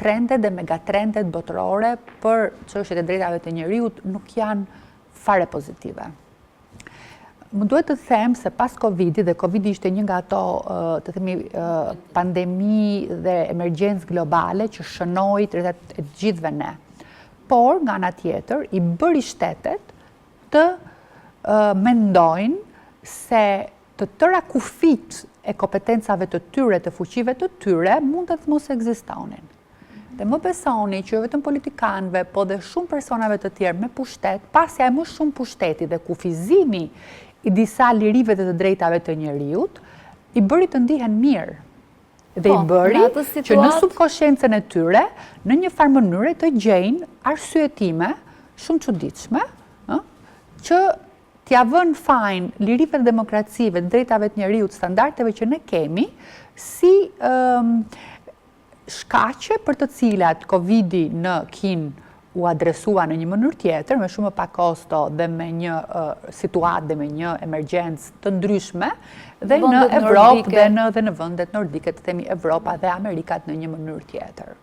trendet dhe megatrendet botërore për çështjet e drejtave të njeriut nuk janë fare pozitive. Më duhet të them se pas Covid-i, dhe Covid-i ishte një nga ato, të themi, pandemi dhe emergjencë globale që shënoi drejtat e gjithëve ne. Por, nga ana tjetër, i bëri shtetet të mendojnë se të tëra kufit e kompetencave të tyre, të fuqive të tyre, mund të mos ekzistonin. Dhe më besoni që jo vetëm politikanëve, po dhe shumë personave të tjerë me pushtet, pasja e më shumë pushteti dhe kufizimi i disa lirive dhe të drejtave të njeriut, i bëri të ndihen mirë. Dhe i bëri që në subkonsciencën e tyre, në një farë mënyrë të gjejnë arsyetime shumë çuditshme, që t'ja vënë fajin lirive dhe demokracive, drejtave të njeriut, standardeve që ne kemi, si shkaqe për të cilat Covid-i në Kinë u adresua në një mënyrë tjetër, me shumë pak kosto dhe me një situatë dhe me një emergjencë të ndryshme, dhe në Evropë dhe në vendet nordike, të themi Evropa dhe Amerikat në një mënyrë tjetër.